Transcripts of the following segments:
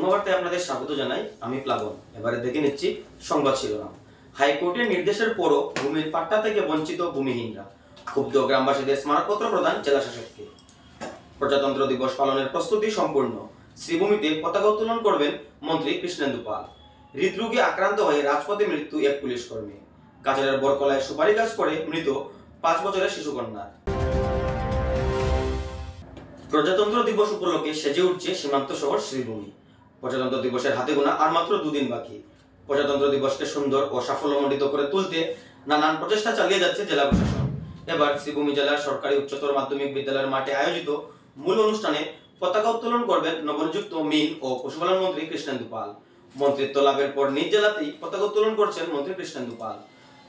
ধন্যবার্তায় আপনাদের স্বাগত জানাই। আমি প্লাবন। এবারে দেখে নিচ্ছি সংবাদ শিরোনাম। হাইকোর্টের নির্দেশের পরও ভূমির পাট্টা থেকে বঞ্চিত ভূমিহীনরা, ক্ষুব্ধ গ্রামবাসীদের স্মারকপত্র প্রদান জেলা শাসককে। প্রজাতন্ত্র দিবস পালনের প্রস্তুতি সম্পূর্ণ, শ্রীভূমিতে পতাকা উত্তোলন করবেন মন্ত্রী কৃষ্ণেন্দু পাল। হৃদরোগে আক্রান্ত হয়ে রাজপথে মৃত্যু এক পুলিশ কর্মী। কাছাড়ের বরকলায় সুপারি গাছ পড়ে মৃত 5 বছরের শিশুকন্যা। প্রজাতন্ত্র দিবস উপলক্ষে সেজে উঠছে সীমান্ত শহর শ্রীভূমি। প্রজাতন্ত্র দিবসের হাতে গোনা আর মাত্র 2 দিন বাকি। প্রজাতন্ত্র দিবসকে সুন্দর ও সাফল্যমণ্ডিত করে তুলতে নানান প্রচেষ্টা চালিয়ে যাচ্ছে জেলা প্রশাসন। এবার শ্রীভূমি জেলার সরকারি উচ্চতর মাধ্যমিক বিদ্যালয়ের মাঠে আয়োজিত মূল অনুষ্ঠানে পতাকা উত্তোলন করবেন নবনিযুক্ত মিন ও পশুপালন মন্ত্রী কৃষ্ণেন্দু পাল। মন্ত্রিত্ব লাভের পর নিজ জেলাতেই পতাকা উত্তোলন করছেন মন্ত্রী কৃষ্ণেন্দু পাল।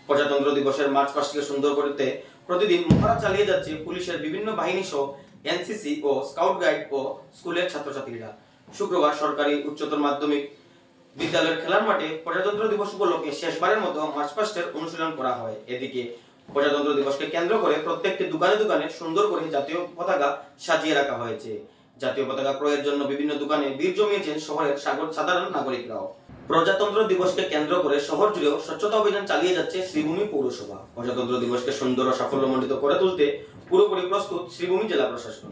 প্রজাতন্ত্র দিবসের মার্চ পাস্টকে সুন্দর করতে প্রতিদিন মহড়া চালিয়ে যাচ্ছে পুলিশের বিভিন্ন বাহিনী সহ এনসিসি ও স্কাউট গাইড ও স্কুলের ছাত্রছাত্রীরা। শুক্রবার সরকারি উচ্চতর মাধ্যমিক বিদ্যালয়ের খেলার মাঠে প্রজাতন্ত্র দিবস উপলক্ষে শেষবারের মতো মার্চ পাস্টের অনুশীলন করা হয়। এদিকে প্রজাতন্ত্র দিবসকে কেন্দ্র করে প্রত্যেকটি দোকানে দোকানে সুন্দর করে জাতীয় পতাকা সাজিয়ে রাখা হয়েছে। জাতীয় পতাকা ক্রয়ের জন্য বিভিন্ন দোকানে ভিড় জমিয়েছেন শহরের সাধারণ নাগরিকরাও। প্রজাতন্ত্র দিবসকে কেন্দ্র করে শহর জুড়েও স্বচ্ছতা অভিযান চালিয়ে যাচ্ছে শ্রীভূমি পৌরসভা। প্রজাতন্ত্র দিবসকে সুন্দর ও সাফল্যমণ্ডিত করে তুলতে পুরোপুরি প্রস্তুত শ্রীভূমি জেলা প্রশাসন।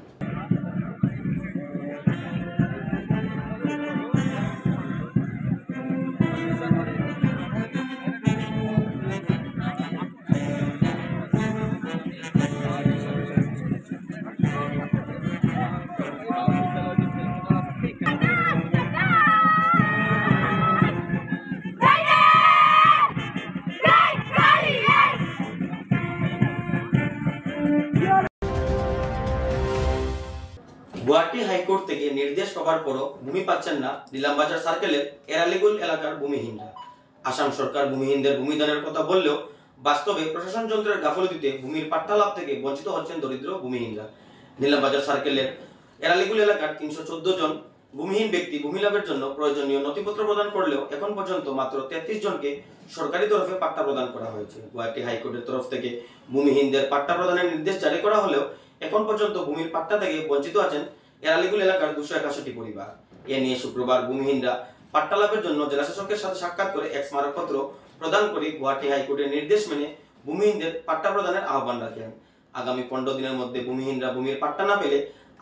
গুয়াহাটি হাইকোর্ট থেকে নির্দেশ পাওয়ার পরও ভূমি পাচ্ছেন না নিলামবাজার সার্কেলের এরালিগুল এলাকার ভূমিহীনরা। আসাম সরকার ভূমিহীনদের ভূমিদানের কথা বললেও বাস্তবে প্রশাসন যন্ত্রের গাফলতিতে ভূমির পাট্টা লাভ থেকে বঞ্চিত হচ্ছেন দরিদ্র ভূমিহীনরা। নিলামবাজার সার্কেলের এরালিগুল এলাকার 314 জন ভূমিহীন ব্যক্তি ভূমি লাভের জন্য প্রয়োজনীয় নথিপত্র প্রদান করলেও এখন পর্যন্ত মাত্র 33 জনকে সরকারি তরফে পাট্টা প্রদান করা হয়েছে। গুয়াহাটি হাইকোর্টের তরফ থেকে ভূমিহীনদের পাট্টা প্রদানের নির্দেশ জারি করা হলেও এখন পর্যন্ত ভূমির পাট্টা থেকে বঞ্চিত আছেন এরালিগুল এলাকার 261 পরিবার। এ নিয়ে শুক্রবার ভূমিহীনরা পাট্টা লাভের জন্য জেলাশাসকের সাথে সাক্ষাৎ করে এক স্মারকপত্র প্রদান করে গুয়াহাটি হাইকোর্টের নির্দেশ মেনে ভূমিহীনদের পাট্টা প্রদানের আহ্বান রাখেন। আগামী 15 দিনের মধ্যে ভূমিহীনরা ভূমির পাট্টা না পেলে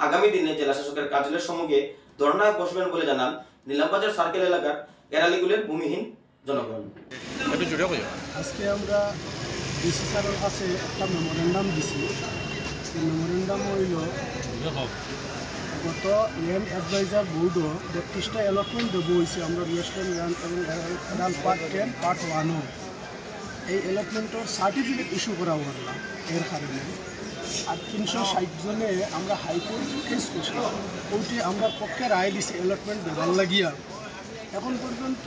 আগামী দিনে জেলাশাসকের কার্যালয়ের সম্মুখে ধর্নায় বসবেন বলে জানান নিলামবাজার সার্কেল এলাকার এরালিগুলের ভূমিহীন জনগণ। আজকে আমরা ডিসি স্যারের কাছে একটা মেমোরেন্ডাম দিছি। মেমোরেন্ডাম হইল গত ল্যান্ড অ্যাডভাইজার বোর্ডও 32টা অ্যালটমেন্ট দেবো হয়েছে আমরা রেস্টুরেন্ট রান পার্ট 10 পার্ট 1ও এই অ্যালটমেন্টের সার্টিফিকেট ইস্যু করা হল না। এর কারণে আর 360 জনে আমরা হাইকোর্ট কেস করছিলাম। ওইটি আমরা পক্ষে রায় দিছি অ্যালটমেন্ট দেওয়ার লাগিয়া। এখন পর্যন্ত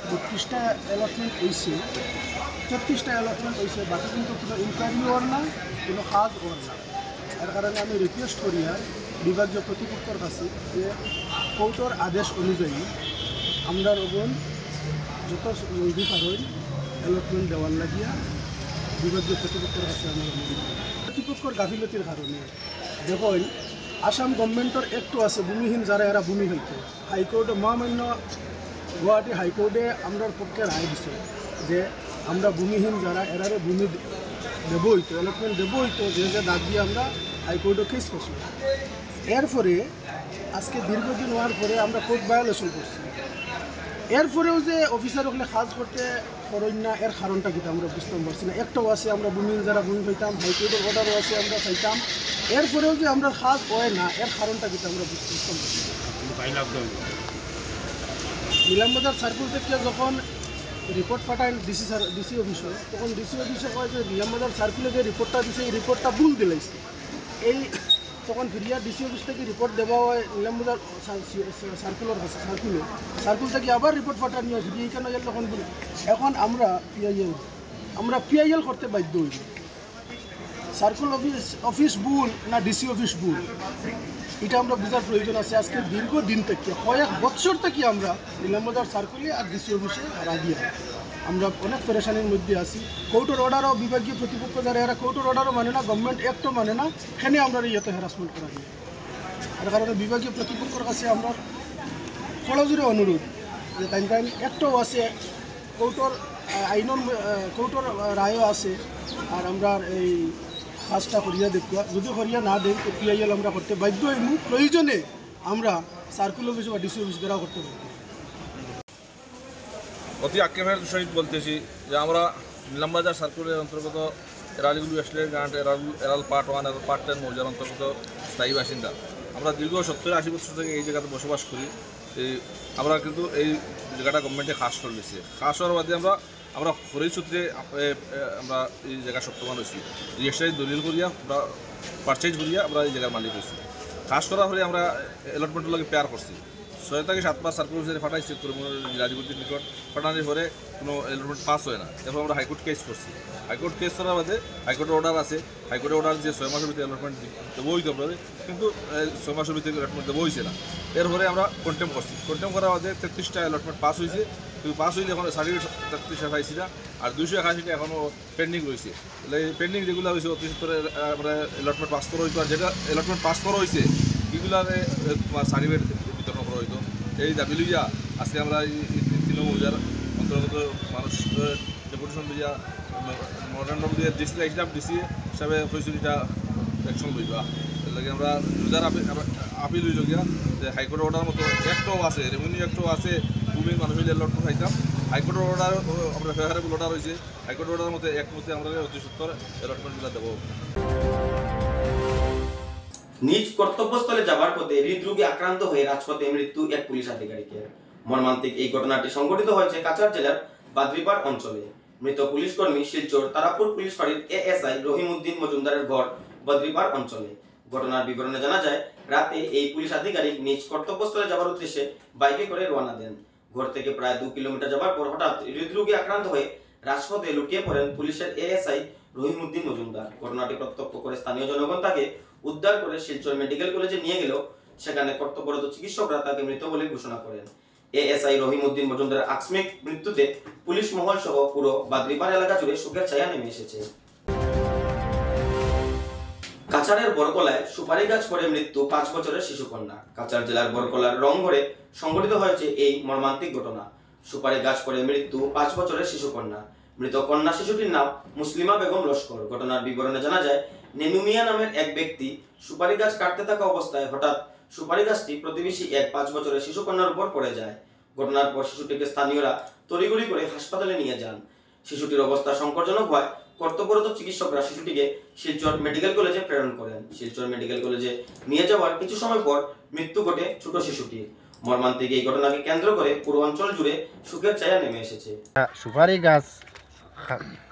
32টা অ্যালটমেন্ট হয়েছে, 33টা অ্যালটমেন্ট হয়েছে, বাকি কিন্তু কোনো ইনকোয়ারিও ওর না, কোনো কাজ ওর না। এর কারণে আমি রিকোয়েস্ট করি আর বিভাগীয় কর্তৃপক্ষের কাছে যে কোর্টের আদেশ অনুযায়ী আমরা ওগুন যত জলদি পারেন অ্যালটমেন্ট দেওয়ার লাগিয়া বিভাগীয় কর্তৃপক্ষের কাছে আমরা কর্তৃপক্ষের গাফিলতির কারণে দেখুন আসাম গভর্নমেন্টের একটু আছে ভূমিহীন যারা এরা ভূমি হইতো হাইকোর্টে মহামান্য গুয়াহাটি হাইকোর্টে আমরা পক্ষে রায় দিছে যে আমরা ভূমিহীন যারা এরারে ভূমি দেব হইতো অ্যালটমেন্ট দেব হইতো যে দাগ দিয়ে আমরা হাইকোর্টে কেস করছি। এরপরে আজকে দীর্ঘদিন হওয়ার পরে আমরা কোর্ট ভায়োলেশন করছি। এরপরেও যে অফিসার ওখানে কাজ করতে করেন না, এর কারণটা কিন্তু আমরা বুঝতে পারছি না। একটাও আছে আমরা ভূমিহীন যারা ভূমি পাইতাম, হাইকোর্টের অর্ডারও আছে আমরা চাইতাম, এরপরেও যে আমরা কাজ হয় না এর কারণটা কিন্তু আমরা বুঝতে পারছি না। নিলামবাজার সার্কুল থেকে যখন রিপোর্ট পাঠায় ডিসি অফিসে, তখন ডিসি অফিসে কয় যে নিলামবাজার সার্কুলে যে রিপোর্টটা দিছে এই রিপোর্টটা ভুল দিলাইছে। এই তখন ফিরিয়া ডিসি অফিস থেকে রিপোর্ট দেওয়া হয় নিলামবাজার সার্কুলের কাছে, সার্কুল থেকে আবার রিপোর্ট পাঠানো হয় ফিরিয়ে এখানে গেলে তখন বলি এখন আমরা পিআইএল করতে বাধ্য হইব। সার্কুল অফিস ভুল না ডিসি অফিস ভুল এটা আমরা বোঝার প্রয়োজন আছে। আজকে দীর্ঘদিন থেকে কয়েক বছর থেকে আমরা নিলামবাজার সার্কুলে আর ডিসি অফিসে রাগিয়া আমরা অনেক পেরেশানির মধ্যে আছি। কোর্টের অর্ডারও বিভাগীয় কর্তৃপক্ষ যারা এরা কোর্টের অর্ডারও মানে না, গভর্নমেন্ট অ্যাক্টও মানে না, এখানে আমরা ইয়েতে হ্যারাসমেন্ট করা যায়। এর কারণে বিভাগীয় কর্তৃপক্ষের কাছে আমরা ফলজুরে অনুরোধ যে তাই একটাও আছে কৌটোর আইনের কৌটোর রায়ও আছে আর আমরা এই কাজটা করিয়া দেখুয়া যদি করিয়া না দেন তো পিআইএল আমরা করতে বাধ্য হইমু প্রয়োজনে আমরা সার্কুল অফিস বা ডিসি অফিস দ্বারা করতে পারি। অতি আক্ষেপের সহিত বলতেছি যে আমরা নিলামবাজার সার্কুলের অন্তর্গত এরালিগুলো এস্টেট গ্রান্ট এরাল পার্ট 1 এরাল পার্ট 10 মৌজার অন্তর্গত স্থায়ী বাসিন্দা। আমরা দীর্ঘ 70-80 বছর থেকে এই জায়গাতে বসবাস করি। আমরা কিন্তু এই জায়গাটা গভর্নমেন্টে খাস করে দিচ্ছে। খাস হওয়ার বাদে আমরা ফরিদ সূত্রে আমরা এই জায়গা শক্তমান হয়েছি। রেজিস্ট্রারি দলিল করিয়া আমরা পারচেজ করিয়া আমরা এই জায়গার মালিক হয়েছি। খাস করা হলে আমরা অ্যালটমেন্টের লগে পেয়ার করছি। 6 থেকে 7 বার সার্কুল অফিসে ফাটাইছি রাজীবুদ্দিন নিকট। ফাটানোর পরে কোনো অ্যালটমেন্ট পাস হয় না। এরপর আমরা হাইকোর্ট কেস করছি। হাইকোর্ট কেস করার বাদে হাইকোর্টের অর্ডার আছে। হাইকোর্টের অর্ডার যে 6 মাসের ভিতরে অ্যালটমেন্ট দেবো হইতে পারে, কিন্তু 6 মাসের ভিতরে অ্যালটমেন্ট দেবো হয়েছে না। এরপরে আমরা কন্টেম করছি। কন্টেম করার বাদে 33টা অ্যালটমেন্ট পাস হয়েছে, কিন্তু পাস হইলে এখন সার্টিফিকেট 33টা পাইছি না, আর 281টা এখনও পেন্ডিং রয়েছে। তাহলে পেন্ডিং যেগুলো হয়েছে অতি সত্তরের আমরা অ্যালটমেন্ট পাস করা হইতো, আর যেটা অ্যালটমেন্ট পাস করা হয়েছে এগুলারে সার্টিফিকেট বিতরণ করা হইতো। এই দাবি লইয়া আজকে আমরা এই 3 মৌজার অন্তর্গত মানুষ ডেপুটেশন লইয়া মডার্ন ডিস্ট্রিক্ট আইসলাম ডিসি হিসাবে হয়েছিল এটা অ্যাকশন লইবা। এর লাগে আমরা রোজার আপিল লইল গিয়া যে হাইকোর্টের অর্ডার মতো একটাও আছে, রেভিনিউ একটাও আছে, ভূমির মানুষ হইলে লট খাইতাম। হাইকোর্টের অর্ডার আমরা ফেভারেবল অর্ডার হয়েছে, হাইকোর্টের অর্ডার মতো একমতে আমরা অতি সত্তর অ্যালটমেন্টগুলো দেবো। নিজ কর্তব্যস্থলে যাবার পথে হৃদরোগে আক্রান্ত হয়ে রাজপথে মৃত্যু এক পুলিশ আধিকারিকের। মর্মান্তিক এই ঘটনাটি সংঘটিত হয়েছে কাছাড় জেলার বাদরিপাড় অঞ্চলে। মৃত পুলিশ কর্মী শিলচর তারাপুর পুলিশ ফাঁড়ির এএসআই রহিমউদ্দিন মজুমদারের ঘর বাদরিপাড় অঞ্চলে। ঘটনার বিবরণে জানা যায়, রাতে এই পুলিশ আধিকারিক নিজ কর্তব্যস্থলে যাবার উদ্দেশ্যে বাইকে করে রওনা দেন। ঘর থেকে প্রায় 2 কিলোমিটার যাবার পর হঠাৎ হৃদরোগে আক্রান্ত হয়ে রাজপথে লুটিয়ে পড়েন পুলিশের এএসআই রহিমউদ্দিন মজুমদার। ঘটনাটি প্রত্যক্ষ করে স্থানীয় জনগণ তাকে উদ্ধার করে শিলচর মেডিকেল কলেজে নিয়ে গেল। সেখানে কর্তব্যরত চিকিৎসকরা তাকে মৃত বলে ঘোষণা করেন। এএসআই রহিমউদ্দিন মজুমদারের আকস্মিক মৃত্যুতে পুলিশ মহল সহ পুরো বাদরিপাড় এলাকা জুড়ে শোকের ছায়া নেমে এসেছে। কাছাড়ের বরকলায় সুপারি গাছ পড়ে মৃত্যু 5 বছরের শিশুকন্যা। কাছাড় জেলার বরকলার রংঘরে সংঘটিত হয়েছে এই মর্মান্তিক ঘটনা। সুপারি গাছ পড়ে মৃত্যু 5 বছরের শিশুকন্যা। মৃত কন্যা শিশুটির নাম মুসলিমা বেগম লস্কর। ঘটনার বিবরণে জানা যায়, নেনু মিয়া নামের এক ব্যক্তি সুপারি গাছ কাটতে থাকা অবস্থায় হঠাৎ সুপারি গাছটি প্রতিবেশী এক 5 বছরের শিশুকন্যার উপর পড়ে যায়। ঘটনার পর শিশুটিকে স্থানীয়রা তড়িঘড়ি করে হাসপাতালে নিয়ে যান। শিশুটির অবস্থা সংকটজনক হওয়ায় কর্তব্যরত চিকিৎসকরা শিশুটিকে শিলচর মেডিকেল কলেজে প্রেরণ করেন। শিলচর মেডিকেল কলেজে নিয়ে যাওয়ার কিছু সময় পর মৃত্যু ঘটে ছোট শিশুটির। মর্মান্তিক এই ঘটনাকে কেন্দ্র করে পুরো অঞ্চল জুড়ে শোকের ছায়া নেমে এসেছে। সুপারি গাছ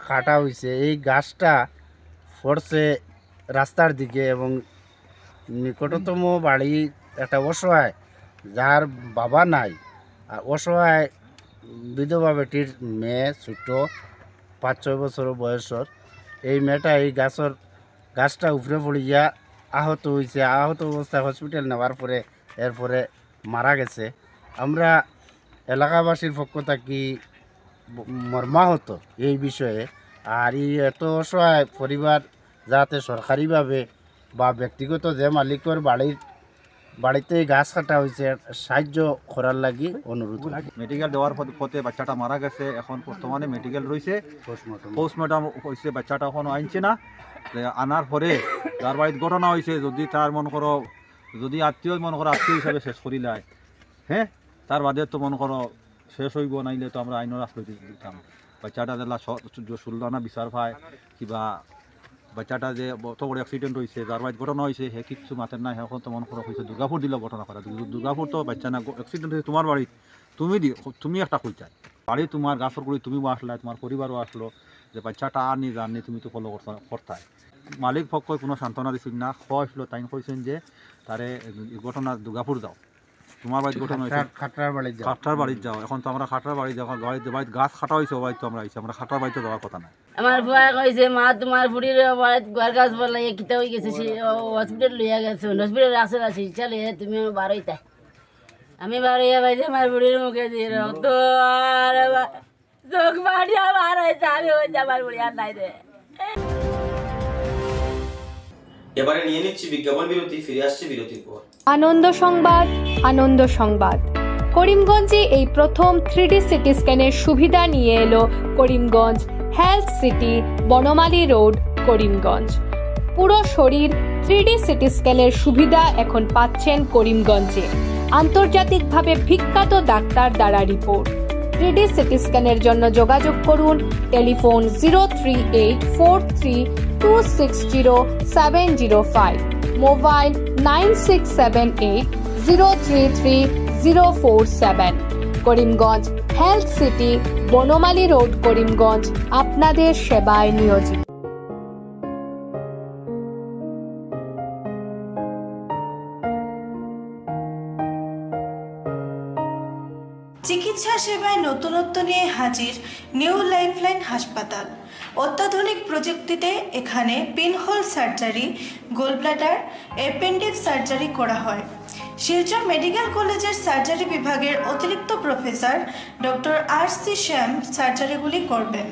কাটা হয়েছে, এই গাছটা পড়ছে রাস্তার দিকে এবং নিকটতম বাড়ি একটা অসহায়, যার বাবা নাই, আর অসহায় বিধবা বেটির মেয়ে ছোট 5-6 বছর বয়সের। এই মেয়েটা এই গাছটা উপরে পড়িয়া আহত হয়েছে। আহত অবস্থায় হসপিটাল নেওয়ার পরে এরপরে মারা গেছে। আমরা এলাকাবাসীর পক্ষ থেকে মর্মাহত এই বিষয়ে। আর এই এত অসহায় পরিবার যাতে সরকারিভাবে বা ব্যক্তিগত যে মালিকের বাড়িতে গাছ কাটা হয়েছে সাহায্য করার লাগি অনুরোধ। মেডিকেল দেওয়ার পথে বাচ্চাটা মারা গেছে। এখন বর্তমানে মেডিকেল রয়েছে, পোস্টমর্টম হয়েছে, বাচ্চাটা এখনও আনছে না। আনার পরে যার বাড়িতে ঘটনা হয়েছে, যদি তার মনে করো যদি আত্মীয় হিসাবে শেষ করিলায়, হ্যাঁ, তার বাদে তো মনে করো শেষ হইব, নাইলে তো আমরা আইনের রাস্তা দিতাম। বাচ্চাটা যেলা সুলদানা বিচার পায় কিবা বাচ্চাটা যে অত বড় অ্যাক্সিডেন্ট হয়েছে, যার বাড়িতে ঘটনা হয়েছে, হে কিছু মাতের না। এখন তো মনে করো হয়েছে দুর্গাপুর দিল ঘটনা করা। দুর্গাপুর তো বাচ্চা না, অ্যাক্সিডেন্ট হয়েছে তোমার বাড়িতে, তুমি একটা কইতাই বাড়ি, তোমার গাছর করে তুমিও আসলা, তোমার পরিবারও আসলো, যে বাচ্চাটা আর নি জাননি, তুমি তো ফলো করতাই। মালিক পক্ষ কোনো সান্ত্বনা দিছিল না, আসলো তাই কইছেন যে তারে ঘটনা দুর্গাপুর যাও, তোমার বাড়িতে ঘটনা হয়েছে খাটরার বাড়িতে যাও। এখন তো আমরা খাটরার বাড়ি যাওয়া, বাড়িতে গাছ খাটা হয়েছে, বাড়িতে তো আমরা আইছি, আমরা খাটরার বাড়িতে যাওয়ার কথা না। আমার বুয়া কইছে, মা তোমার বুড়ির বাড়িতে গোয়ার গাছ বলে কিতা হয়ে গেছে, হসপিটাল লইয়া গেছে, হসপিটাল আছে চলে তুমি বারোইতা। আমি বারোইয়া পাইছি আমার বুড়ির মুখে দিয়ে রক্ত আর চোখ মাটিয়া বার হয়েছে। আমি হয়েছে আমার বুড়ি আর নাই রে। এবারে নিয়ে নিচ্ছি বিজ্ঞাপন বিরতি, ফিরে আসছি বিরতির পর। আনন্দ সংবাদ, আনন্দ সংবাদ। করিমগঞ্জে এই প্রথম 3D সিটি স্ক্যানের সুবিধা নিয়ে এলো Karimganj health city, Banamali road, Karimganj. পুরো শরীর 3D সিটি স্ক্যানের সুবিধা এখন পাচ্ছেন করিমগঞ্জে। আন্তর্জাতিকভাবে বিখ্যাত ডাক্তার দ্বারা রিপোর্ট। 3D সিটি স্ক্যানের জন্য যোগাযোগ করুন telephone 03843260705, mobile 9678033047। Karimganj health city, Banamali road, Karimganj আপনাদের সেবায় নিয়োজিত। চিকিৎসা সেবায় নতুনত্ব নিয়ে হাজির নিউ লাইফলাইন হাসপাতাল। অত্যাধুনিক প্রযুক্তিতে এখানে pinhole surgery, gallbladder, appendix surgery করা হয়। শিলচর মেডিকেল কলেজের সার্জারি বিভাগের অতিরিক্ত প্রফেসর ডক্টর RC শ্যাম সার্জারিগুলি করবেন।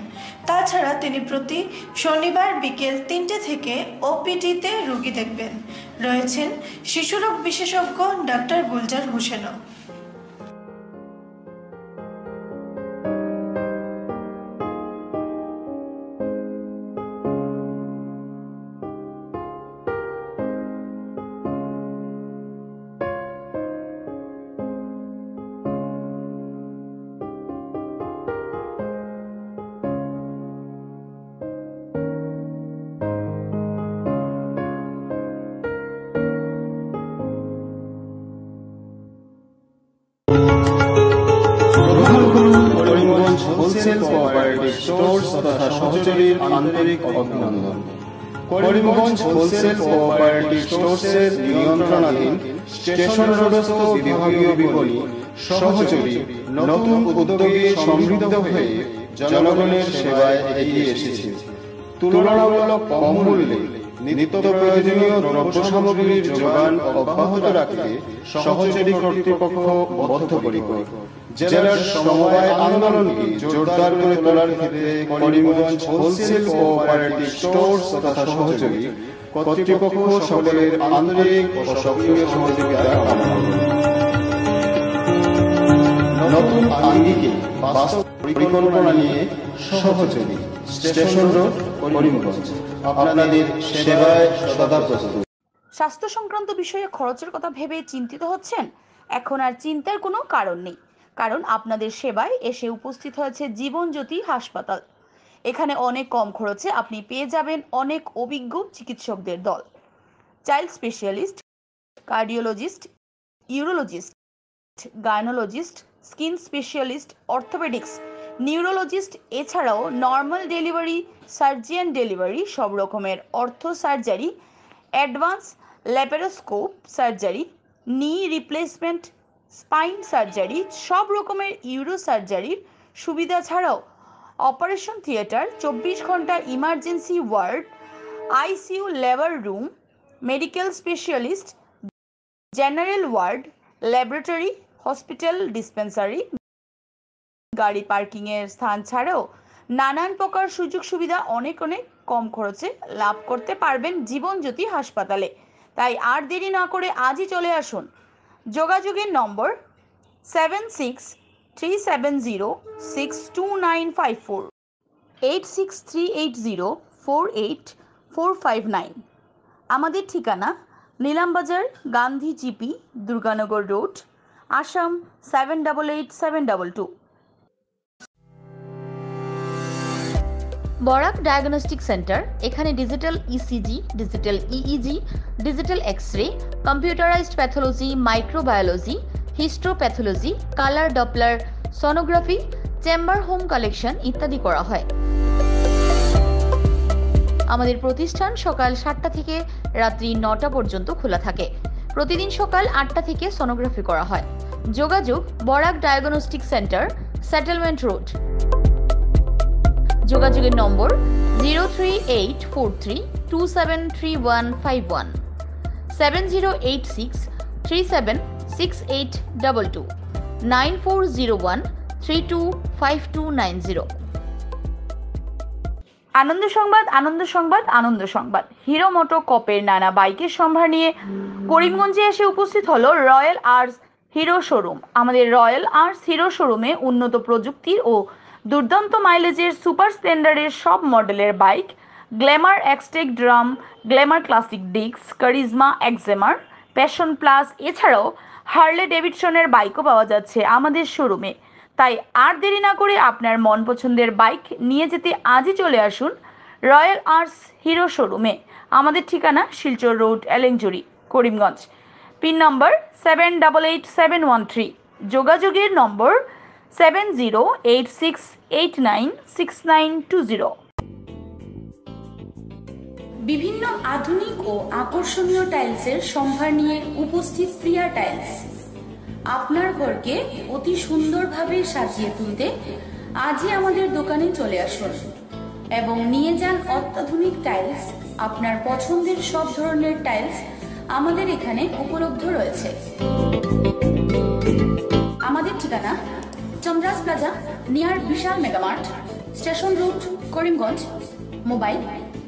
তাছাড়া তিনি প্রতি শনিবার বিকেল 3টে থেকে OPD-তে রোগী দেখবেন। রয়েছেন শিশুরোগ বিশেষজ্ঞ ডক্টর গুলজার হোসেনও। হোলসেল কোঅপারেটিভ স্টোর্স তথা সহযোগীর আন্তরিক অভিনন্দন। করিমগঞ্জ হোলসেল কোঅপারেটিভ স্টোর্সের নিয়ন্ত্রণাধীন স্টেশন রোডস্থ বিভাগীয় বিপণী সহযোগী নতুন উদ্যোগে সমৃদ্ধ হয়ে জনগণের সেবায় এগিয়ে এসেছে। তুলনামূলক কম মূল্যে নিত্য প্রয়োজনীয় দ্রব্য সামগ্রীর যোগান অব্যাহত রাখতে সহযোগী কর্তৃপক্ষ বদ্ধপরিকর। জেলার সমবায় আন্দোলনকে জোরদার করে তোলার ক্ষেত্রে করিমগঞ্জ হোলসেল কোঅপারেটিভ স্টোর্স তথা সহযোগী কর্তৃপক্ষ সকলের আন্তরিক ও সক্রিয় সহযোগিতা কামনা করে। নতুন আঙ্গিকে বাস্তব পরিকল্পনা নিয়ে সহযোগী স্টেশন রোড, করিমগঞ্জ আপনাদের সেবায় সদা প্রস্তুত। স্বাস্থ্য সংক্রান্ত বিষয়ে খরচের কথা ভেবে চিন্তিত হচ্ছেন? এখন আর চিন্তার কোনো কারণ নেই, কারণ আপনাদের সেবায় এসে উপস্থিত হয়েছে জীবনজ্যোতি হাসপাতাল। এখানে অনেক কম খরচে আপনি পেয়ে যাবেন অনেক অভিজ্ঞ চিকিৎসকদের দল। Child specialist, cardiologist, urologist, gynaecologist, skin specialist, orthopaedics, neurologist, এছাড়াও নর্মাল ডেলিভারি, সার্জিয়ান ডেলিভারি, সব রকমের ortho surgery, advance laparoscope surgery, knee replacement, spine surgery, সব রকমের ইউরো সার্জারির সুবিধা ছাড়াও অপারেশন থিয়েটার, 24 ঘন্টা emergency ward, ICU labour room, medical specialist, general ward, laboratory, hospital dispensary, গাড়ি পার্কিংয়ের স্থান ছাড়াও নানান প্রকার সুযোগ সুবিধা অনেক কম খরচে লাভ করতে পারবেন জীবনজ্যোতি হাসপাতালে। তাই আর দেরি না করে আজই চলে আসুন। যোগাযোগের নম্বর 7637062954, 8638048459। আমাদের ঠিকানা Nilambazar, Gandhi GP, Durganagar road, Assam 788722। Barak diagnostic centre. এখানে digital ECG, digital EEG, digital x-ray, computerised pathology, microbiology, histopathology, colour doppler sonography, chamber home collection ইত্যাদি করা হয়। আমাদের প্রতিষ্ঠান সকাল 7টা থেকে রাত্রি 9টা পর্যন্ত খোলা থাকে। প্রতিদিন সকাল 8টা থেকে সোনোগ্রাফি করা হয়। যোগাযোগ Barak diagnostic centre, settlement road. যোগাযোগের নম্বর 03843273151, 7086376822, 9401325290। আনন্দ সংবাদ, আনন্দ সংবাদ, আনন্দ সংবাদ। হিরো মোটো কপের নানা বাইকের সম্ভার নিয়ে করিমগঞ্জে এসে উপস্থিত হলো রয়্যাল আর্টস হিরো শোরুম। আমাদের রয়্যাল আর্টস হিরো শোরুমে উন্নত প্রযুক্তির ও দুর্দান্ত মাইলেজের সুপার স্প্লেন্ডারের সব মডেলের bike, Glamour Xtec drum, Glamour classic disc, Karizma XMR, Passion plus, এছাড়াও হার্লে ডেভিডসনের বাইকও পাওয়া যাচ্ছে আমাদের শোরুমে। তাই আর দেরি না করে আপনার মন পছন্দের বাইক নিয়ে যেতে আজই চলে আসুন রয়্যাল আর্টস হিরো শোরুমে। আমাদের ঠিকানা শিলচর রোড, এলেঞ্জুরি, করিমগঞ্জ। পিন নম্বর 788713। যোগাযোগের নম্বর 7086896920। বিভিন্ন আধুনিক ও আকর্ষণীয় টাইলসের সম্ভার নিয়ে উপস্থিত প্রিয়া টাইলস। আপনার ঘরকে অতি সুন্দরভাবে সাজিয়ে তুলতে আজই আমাদের দোকানে চলে আসুন এবং নিয়ে যান অত্যাধুনিক টাইলস। আপনার পছন্দের সব ধরনের টাইলস আমাদের এখানে উপলব্ধ রয়েছে। আমাদের ঠিকানা Chandra's plaza, near Vishal Mega Mart, station road, Karimganj. Mobile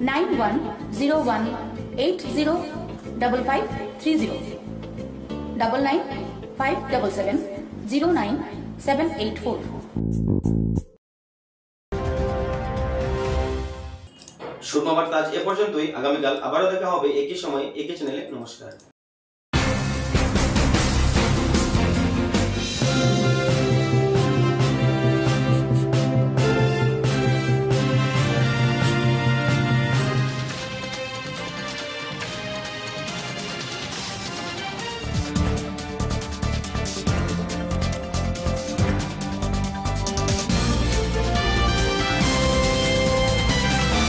9101805530, 9957709784। Surma Barta আজ এ পর্যন্তই। আগামীকাল আবারও দেখা হবে একই সময়ে একই চ্যানেলে। নমস্কার।